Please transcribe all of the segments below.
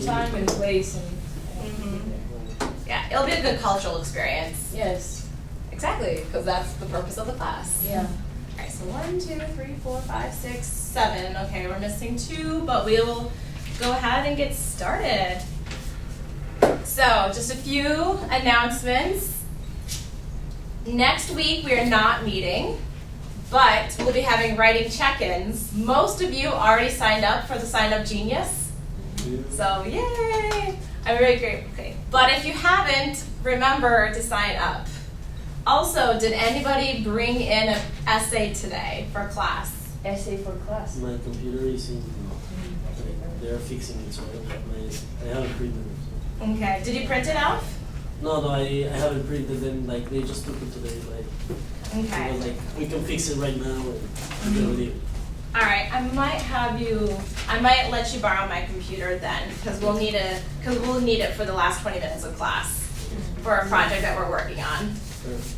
time and place and. Yeah, it'll be a good cultural experience. Yes. Exactly, because that's the purpose of the class. Yeah. All right, so 1, 2, 3, 4, 5, 6, 7. Okay, we're missing 2, but we will go ahead and get started. So, just a few announcements. Next week, we are not meeting, but we'll be having writing check-ins. Most of you already signed up for the Sign Up Genius. So, yay! I'm very grateful. Okay. But if you haven't, remember to sign up. Also, did anybody bring in an essay today for class? Essay for class. My computer is in. They're fixing it, so I haven't printed it. Okay. Did you print it out? No, I haven't printed them. Like they just took it today. Like Okay. they were like we can fix it right now and we can leave it. All right. I might let you borrow my computer then, because we'll need it for the last 20 minutes of class for a project that we're working on.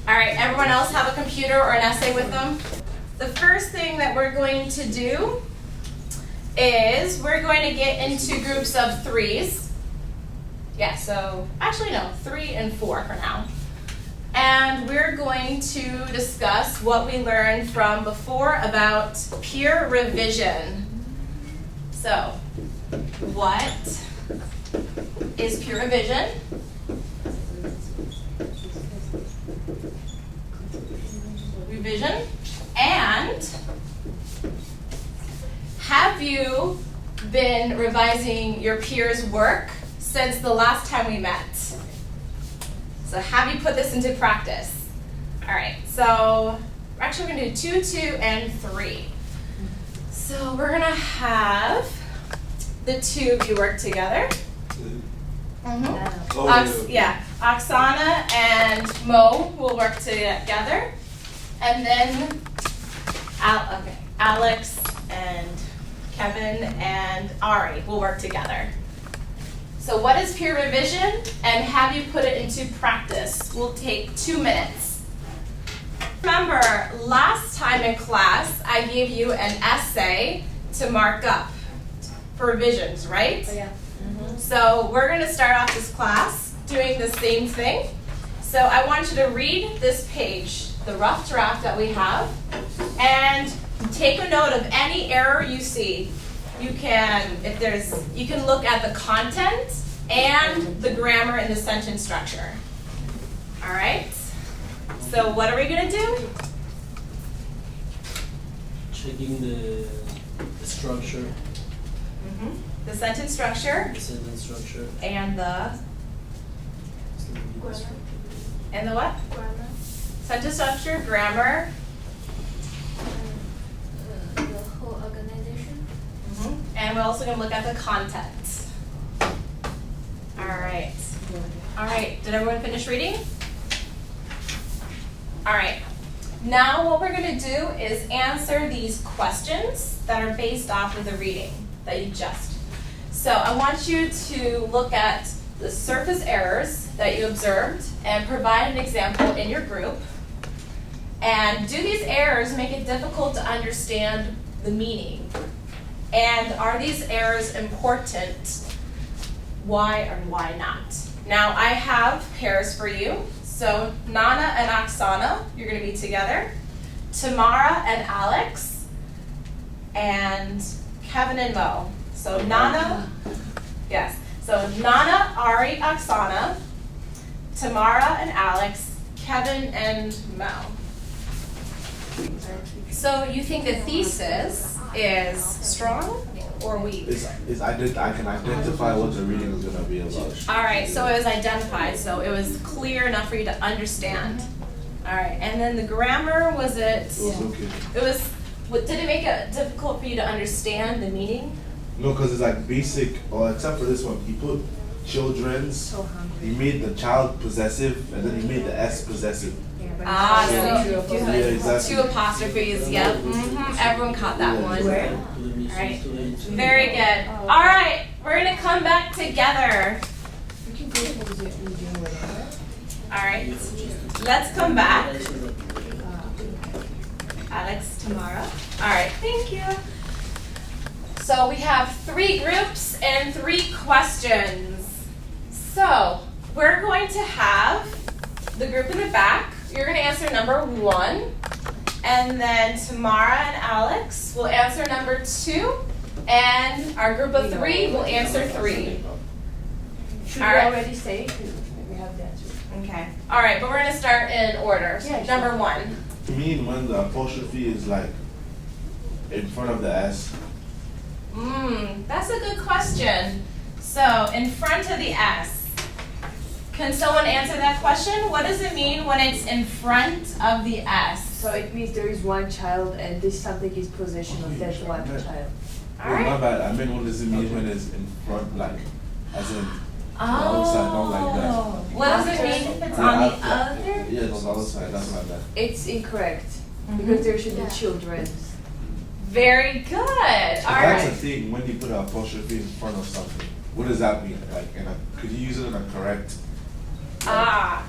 All right, everyone else have a computer or an essay with them? The first thing that we're going to do is we're going to get into groups of 3s. Yeah, so actually no, 3 and 4 for now. And we're going to discuss what we learned from before about peer revision. So, what is peer revision? Revision. And have you been revising your peers' work since the last time we met? So have you put this into practice? All right, so we're actually going to do 2, 2, and 3. So we're going to have the 2 of you work together. Oksana and Mo will work together. And then Alex and Kevin and Ari will work together. So what is peer revision and have you put it into practice? We'll take 2 minutes. Remember, last time in class, I gave you an essay to mark up for revisions, right? Oh, yeah. So we're going to start off this class doing the same thing. So I want you to read this page, the rough draft that we have, and take a note of any error you see. You can look at the content and the grammar and the sentence structure. All right? So what are we going to do? Checking the structure. The sentence structure The sentence structure. and the what? Grammar. Sentence structure, grammar, The whole organization. and we're also going to look at the content. All right. All right. Did everyone finish reading? All right. Now what we're going to do is answer these questions that are based off of the reading that you just. So I want you to look at the surface errors that you observed and provide an example in your group. And do these errors make it difficult to understand the meaning? And are these errors important? Why or why not? Now I have pairs for you. So Nana and Oksana, you're going to be together. Tamara and Alex. And Kevin and Mo. So Nana, yes. So Nana, Ari, Oksana, Tamara and Alex, Kevin and Mo. So you think the thesis is strong or weak? I can identify what the reading is going to be about. All right, so it was identified, so it was clear enough for you to understand. All right, and then the grammar, was it? It was okay. It was, did it make it difficult for you to understand the meaning? No, because it's like basic, or except for this one, he put children's, he made the child possessive, and then he made the S possessive. Ah, Yeah. so you Yeah, have exactly. 2 apostrophes, yep. Everyone caught that one. Where? All right, very good. All right, we're gonna come back together. All right, let's come back. Alex, Tamara. All right, thank you. So we have 3 groups and 3 questions. So we're going to have the group in the back. You're going to answer number 1. And then Tamara and Alex will answer number 2. And our group of 3 will answer 3. Should All we right. already say? 'Cause we have the answer. Okay. All right, but we're going to start in order. Yeah, sure. Number 1. You mean when the apostrophe is like in front of the S? That's a good question. So, in front of the S. Can someone answer that question? What does it mean when it's in front of the S? So it means there is one child and this something is possession of that one child. All Oh, my right. bad. I meant what does it mean when it's in front, like, as in the other side, not like that. What does it mean if it's Yeah, on the after. other? Yeah, it's on the other side. That's my bad. It's incorrect Mhm. because there should Yeah. be children. Very good. All That's the right. thing. When you put an apostrophe in front of something, what does that mean? Like, could you use it in a correct? All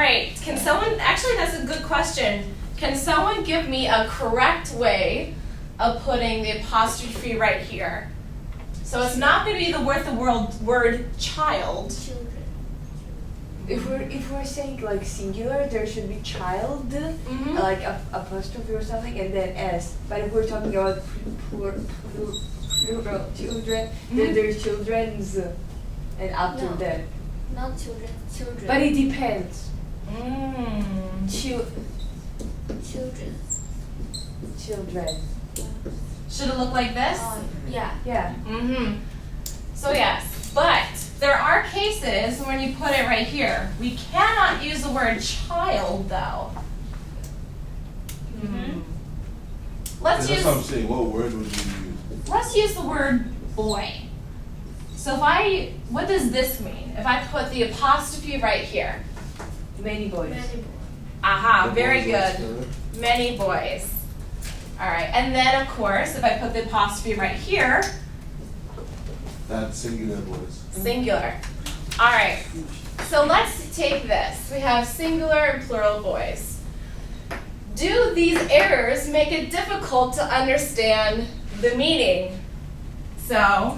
right. Can someone, actually that's a good question. Can someone give me a correct way of putting the apostrophe right here? So it's not going to be the word child. Children. If we're saying like singular, there should be child, Mhm. like apostrophe or something, and then S. But if we're talking about plural children, then there's children's, and after No. that. Not children. Children. But it depends. children. Children. Should it look like this? Yeah. Yeah. So yes, but there are cases when you put it right here. We cannot use the word child though. Let's That's what I'm use saying. What word would you use? let's use the word boy. So what does this mean? If I put the apostrophe right here. Many boys. Many boys. Aha, The very boys good. together? Many boys. All right, and then of course, if I put the apostrophe right here, That's singular boys. singular. All right, so let's take this. We have singular and plural boys. Do these errors make it difficult to understand the meaning? So,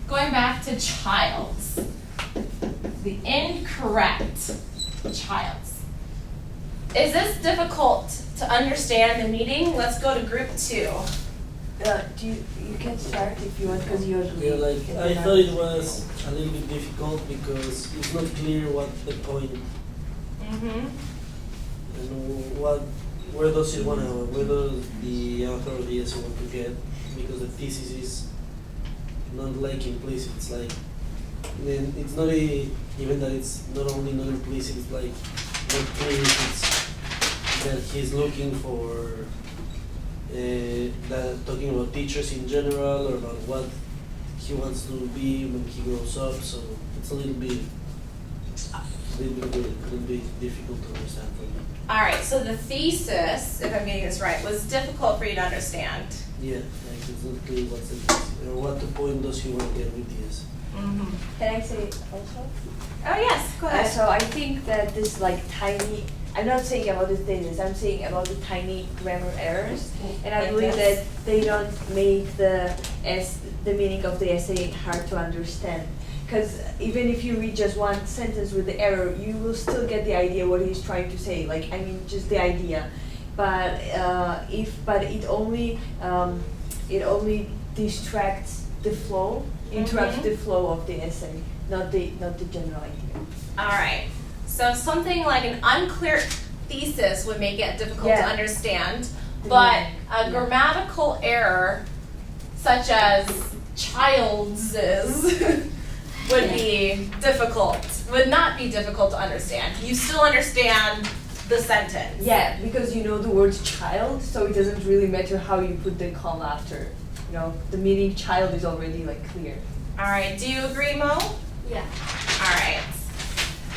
going back to childs, the incorrect childs. Is this difficult to understand the meaning? Let's go to group 2. You can start if you want because you're Yeah, like, I thought it was a little bit difficult because it's not clear what the point Mm-hmm. and where does the author of the essay want to get, because the thesis is not like implicit, it's like, then it's not even that it's not only not implicit, it's like not clear if it's that he's looking for that talking about teachers in general or about what he wants to be when he grows up, so it's a little bit difficult to understand for me. All right, so the thesis, if I'm getting this right, was difficult for you to understand. Yeah, like it's not clear what's the thesis, or what the point does he want to get with this. Mm-hmm. Can I say also? Oh yes, go ahead. So I think that this like tiny, I'm not saying about the thesis, I'm saying about the tiny grammar errors. And I Like believe this? that they don't make the meaning of the essay hard to understand. Because even if you read just one sentence with the error, you will still get the idea what he's trying to say. Like, I mean, just the idea. But it only distracts the flow, interrupts Mhm. the flow of the essay, not the general idea. All right. So something like an unclear thesis would make it difficult to Yeah. understand, The but meaning, a yeah. grammatical error, such as child's, would be difficult. Would not be difficult to understand. You still understand the sentence. Yeah, because you know the word child, so it doesn't really matter how you put the comma after. You know, the meaning child is already like clear. All right. Do you agree, Mo? Yeah. All right.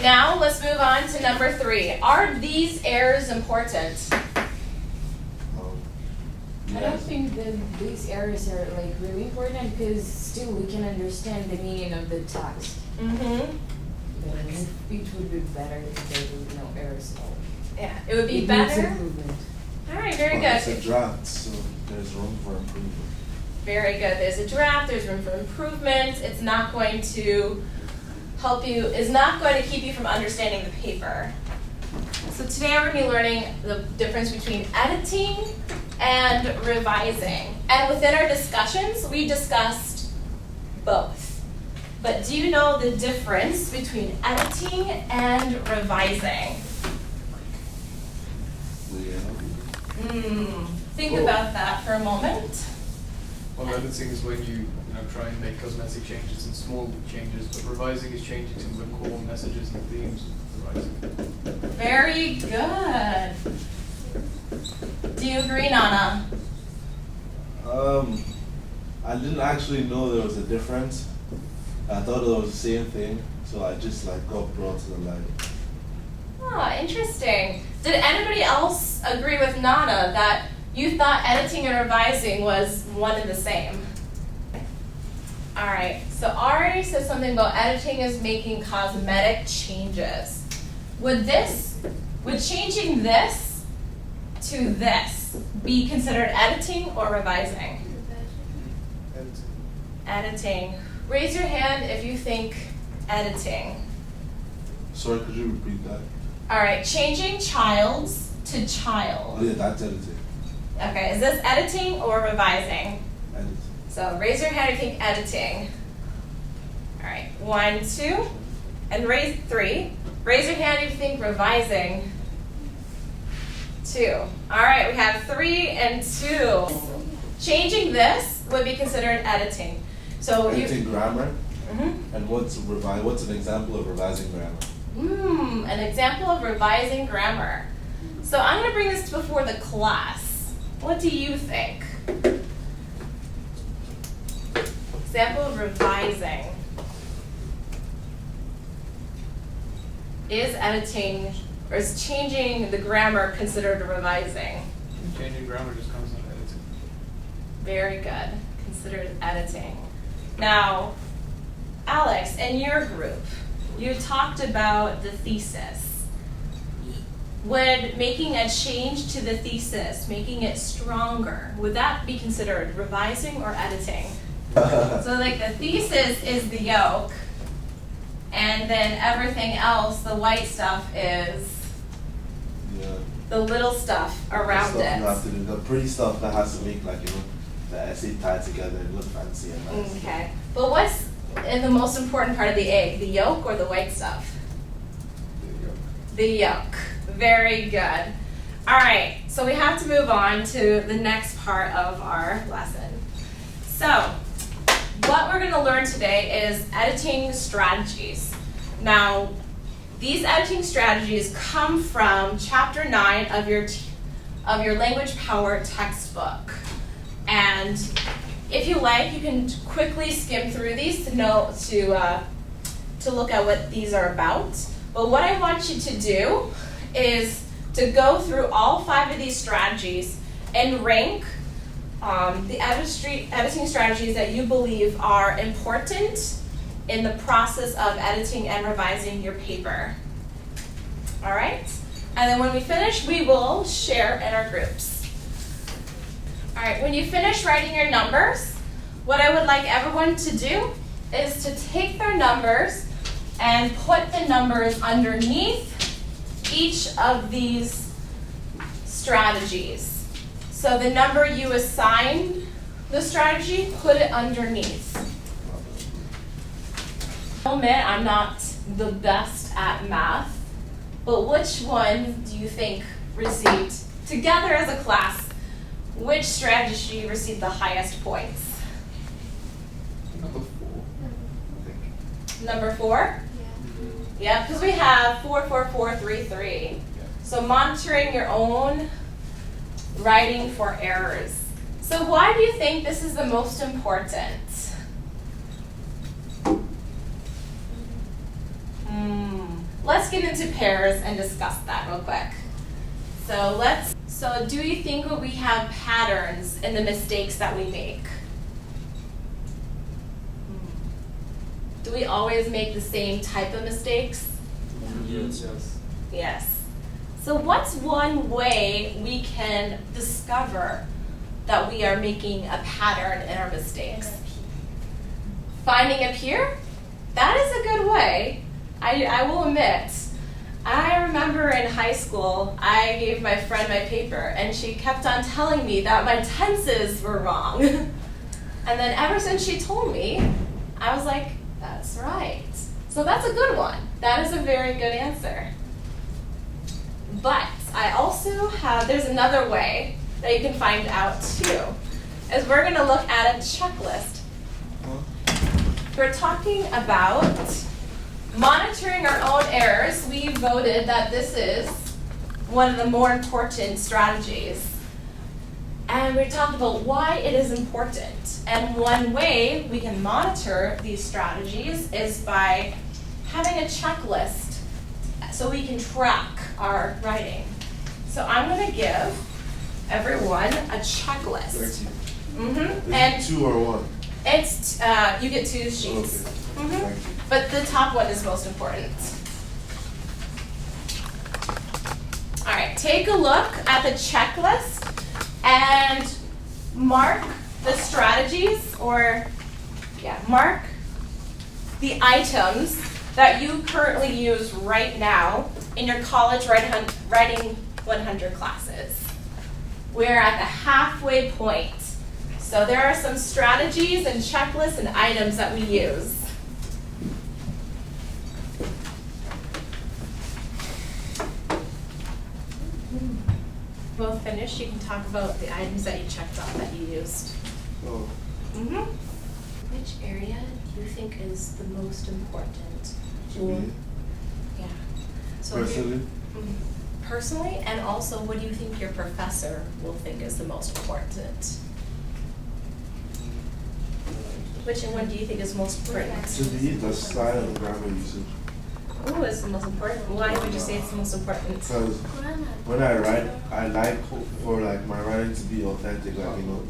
Now let's move on to number 3. Are these errors important? I don't think that these errors are like really important because still we can understand the meaning of the text. Mm-hmm. It would be better if there were no errors at all. Yeah, it would be It needs better. improvement. All right, very Well, good. It's a draft, so there's room for improvement. Very good. There's a draft, there's room for improvement. It's not going to help you, is not going to keep you from understanding the paper. So today we're going to be learning the difference between editing and revising. And within our discussions, we discussed both. But do you know the difference between editing and revising? Think Well- about that for a moment. Well, editing is when you try and make cosmetic changes and small changes, but revising is changing some of the core messages and themes of revising. Very good. Do you agree, Nana? I didn't actually know there was a difference. I thought it was the same thing, so I just got brought to the light. Ah, interesting. Did anybody else agree with Nana that you thought editing and revising was one and the same? All right, so Ari said something about editing is making cosmetic changes. Would changing this to this be considered editing or revising? Editing. Raise your hand if you think editing. Sorry, could you repeat that? All right, changing child's to Oh child. yeah, that's editing. Okay, is this editing or revising? Editing. So raise your hand if you think editing. All right, 1, 2, and raise 3. Raise your hand if you think revising. 2. All right, we have 3 and 2. Changing this would be considered editing. So Editing grammar. Mhm. And what's an example of revising grammar? An example of revising grammar. So I'm going to bring this before the class. What do you think? Example of revising. Is editing or is changing the grammar considered revising? Changing grammar just comes under editing. Very good. Considered editing. Now, Alex, in your group, you talked about the thesis. Would making a change to the thesis, making it stronger, would that be considered revising or editing? So like the thesis is the yolk, and then everything else, the white stuff is Yeah. the little stuff around Stuff it. you have to do, the pretty stuff that has to make the essay tie together and look fancy and nice. Okay, but what's in the most important part of the egg, the yolk or the white stuff? There you go. The yolk. Very good. All right, so we have to move on to the next part of our lesson. So, what we're going to learn today is editing strategies. Now, these editing strategies come from Chapter 9 of your Language Power textbook. And if you like, you can quickly skim through these to look at what these are about. But what I want you to do is to go through all 5 of these strategies and rank the editing strategies that you believe are important in the process of editing and revising your paper. All right? And then when we finish, we will share in our groups. All right, when you finish writing your numbers, what I would like everyone to do is to take their numbers and put the numbers underneath each of these strategies. So the number you assign the strategy, put it underneath. I'll admit I'm not the best at math, but which one do you think received, together as a class, which strategy received the highest points? Number 4, I think. Number 4? Yeah, because we have 4, 4, 4, 3, 3. So monitoring your own writing for errors. So why do you think this is the most important? Let's get into pairs and discuss that real quick. So do you think that we have patterns in the mistakes that we make? Do we always make the same type of mistakes? Yes. Yes. So what's one way we can discover that we are making a pattern in our mistakes? Finding a peer? That is a good way. I will admit. I remember in high school, I gave my friend my paper and she kept on telling me that my tenses were wrong. And then ever since she told me, I was like, that's right. So that's a good one. That is a very good answer. But I also have, there's another way that you can find out too, is we're gonna look at a checklist. We're talking about monitoring our own errors. We voted that this is one of the more important strategies. And we talked about why it is important. And one way we can monitor these strategies is by having a checklist so we can track our writing. So I'm going to give everyone a checklist. Is And it 2 or 1? it's, you get 2 sheets. Okay. Thank you. But the top one is most important. All right, take a look at the checklist and mark the strategies, or mark the items that you currently use right now in your college writing 100 classes. We're at the halfway point. So there are some strategies and checklists and items that we use. Both finished, you can talk about the items that you checked off that you used. Oh, Which area do you think is the most important? to me, Yeah. So if you- personally, Personally, and also what do you think your professor will think is the most important? Which one do you think is most important? to me, the style and grammar usage. Who is the most important? Why would you say it's the most important? Because when I write, I like for like my writing to be authentic, like, you know.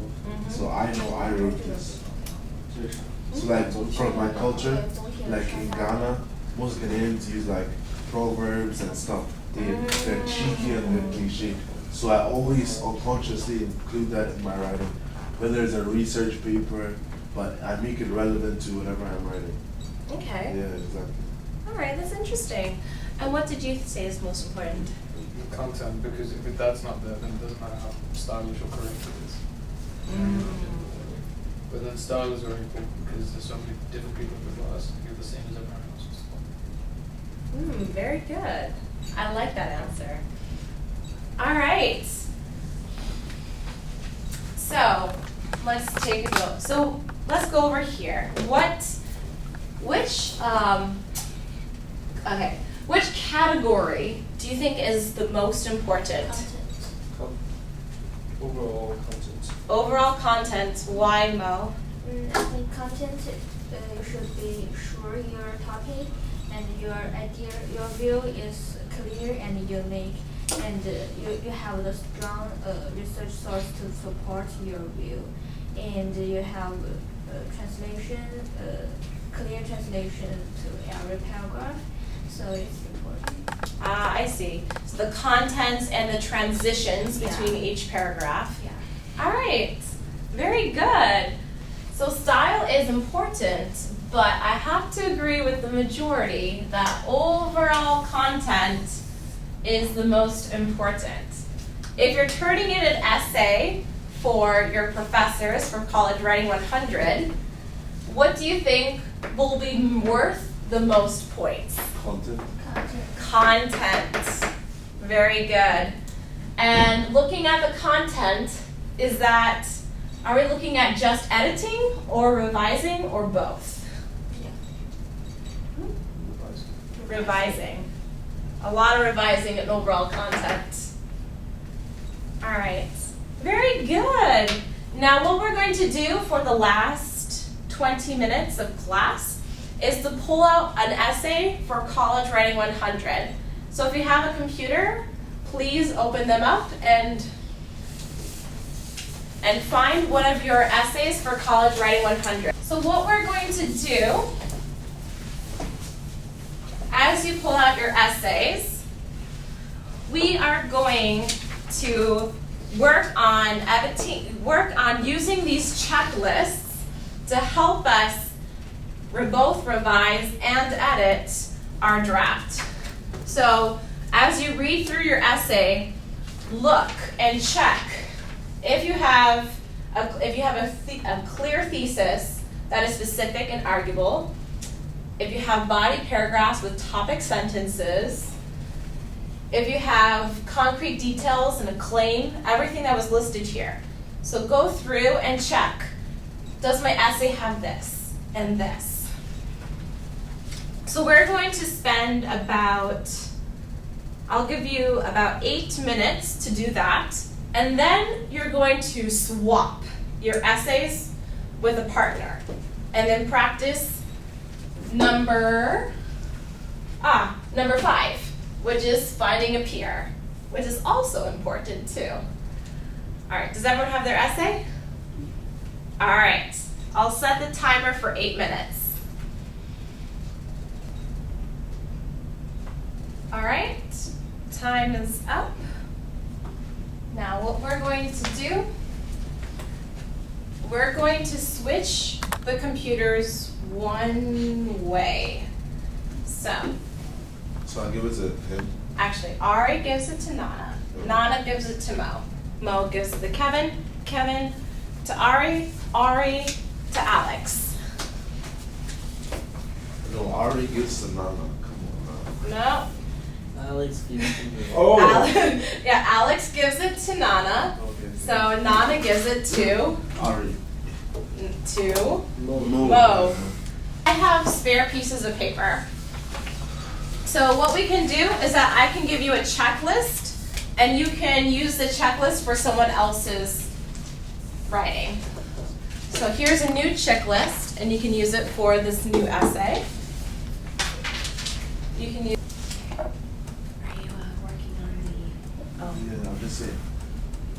So I know I wrote this. So like from my culture, like in Ghana, most Ghanaians use like proverbs and stuff. They're cheeky and they're cliche. So I always unconsciously include that in my writing, whether it's a research paper, but I make it relevant to whatever I'm writing. Okay. Yeah, exactly. All right, that's interesting. And what did you say is most important? Content, because if that's not there, then it doesn't matter how stylish or correct it is. But then style is very important because there's so many different people in the class. You're the same as everyone else. Very good. I like that answer. All right. So let's take a look. So let's go over here. Which category do you think is the most important? Overall content. Overall content. Why, Mo? I think content you should be sure your topic and your idea, your view is clear and unique, and you have the strong research source to support your view, and you have translation, clear translation to every paragraph, so it's important. Ah, I see. So the contents and the transitions Yeah. between each paragraph. Yeah. All right, very good. So style is important, but I have to agree with the majority that overall content is the most important. If you're turning in an essay for your professors for College Writing 100, what do you think will be worth the most points? Content. Content. Very good. And looking at the content, are we looking at just editing or revising or both? Revising. A lot of revising and overall content. All right. Very good. Now what we're going to do for the last 20 minutes of class is to pull out an essay for College Writing 100. So if you have a computer, please open them up and find one of your essays for College Writing 100. So what we're going to do, as you pull out your essays, we are going to work on using these checklists to help us both revise and edit our draft. So as you read through your essay, look and check if you have a clear thesis that is specific and arguable, if you have body paragraphs with topic sentences, if you have concrete details and a claim, everything that was listed here. So go through and check, does my essay have this and this? So we're going to spend I'll give you about 8 minutes to do that, and then you're going to swap your essays with a partner, and then practice number 5, which is finding a peer, which is also important too. All right, does everyone have their essay? All right, I'll set the timer for 8 minutes. All right, time is up. Now what we're going to do, we're going to switch the computers one way. So I give it to him. actually, Ari gives it to Nana. Nana gives it to Mo. Mo gives it to Kevin. Kevin to Ari. Ari to Alex. No, Ari gives to Nana. Come on now. No. Alex gives it to me. Oh. Yeah, Alex gives it to Nana. Okay. So Nana gives it to Ari. Mo. I have spare pieces of paper. So what we can do is that I can give you a checklist, and you can use the checklist for someone else's writing. So here's a new checklist, and you can use it for this new essay. You can use. Are you working on the? Oh. Yeah, I'm just saying.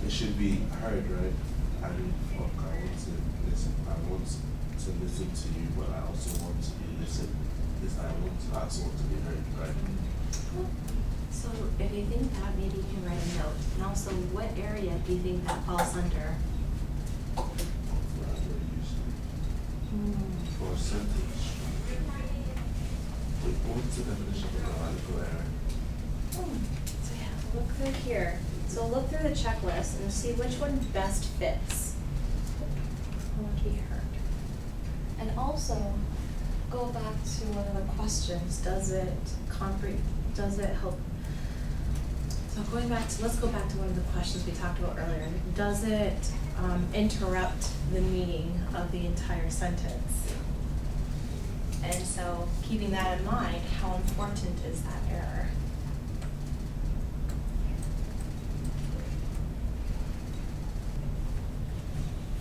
It should be heard, right? I want to listen. I want to listen to you, but I also want to be listened. I also want to be heard, right? So if you think that, maybe you can write a note. And also, what area do you think that falls under? For a sentence. What's the definition of grammatical error? So yeah, look through here. So look through the checklist and see which one best fits. I want to be heard. And also, go back to one of the questions. Does it help? So let's go back to one of the questions we talked about earlier. Does it interrupt the meaning of the entire sentence? And so keeping that in mind, how important is that error?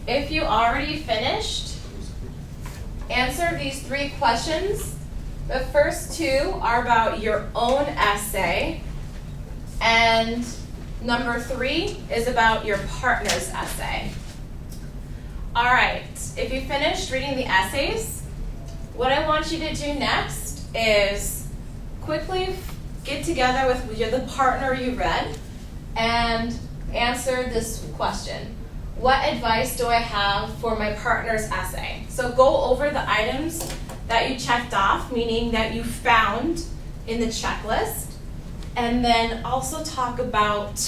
If you already finished, answer these 3 questions. The first 2 are about your own essay, and number 3 is about your partner's essay. All right, if you finished reading the essays, what I want you to do next is quickly get together with the partner you read and answer this question. What advice do I have for my partner's essay? So go over the items that you checked off, meaning that you found in the checklist, and then also talk about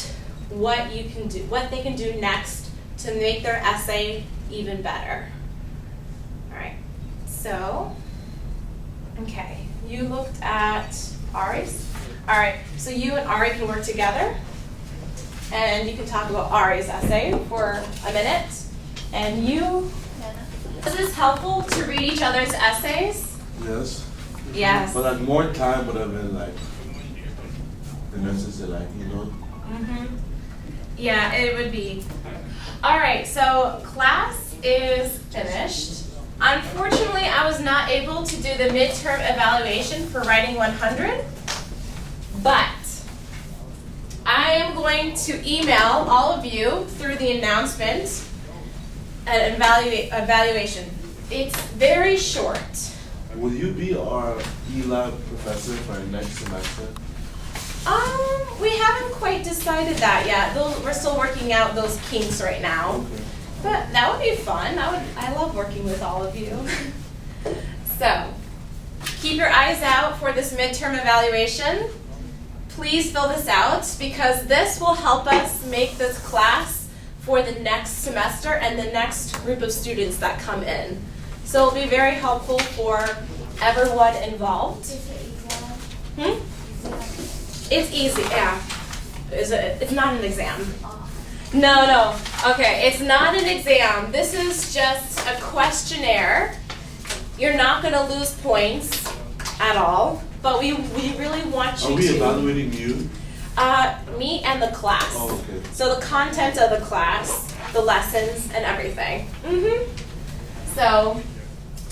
what they can do next to make their essay even better. All right, so, okay, you looked at Ari's. All right, so you and Ari can work together, and you can talk about Ari's essay for a minute. And you, is this helpful to read each other's essays? Yes. Yes. But like more time would have been like the message like, you know. Mm-hmm. Yeah, it would be. All right, so class is finished. Unfortunately, I was not able to do the midterm evaluation for writing 100, but I am going to email all of you through the announcement an evaluation. It's very short. Will you be our E-Lab professor for next semester? We haven't quite decided that yet. We're still working out those kinks right now. Okay. But that would be fun. I love working with all of you. So, keep your eyes out for this midterm evaluation. Please fill this out because this will help us make this class for the next semester and the next group of students that come in. So it'll be very helpful for everyone involved. Is it exam? Hmm? It's easy, yeah. It's not an exam. Oh. No. Okay, it's not an exam. This is just a questionnaire. You're not going to lose points at all, but we really want you Are we to. evaluating you? Me and the class. Oh, okay. So the content of the class, the lessons, and everything. So,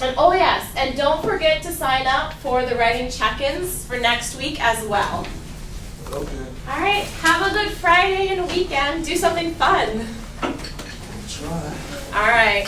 and oh yes, and don't forget to sign up for the writing check-ins for next week as well. Okay. All right, have a good Friday and weekend. Do something fun. Try. All right.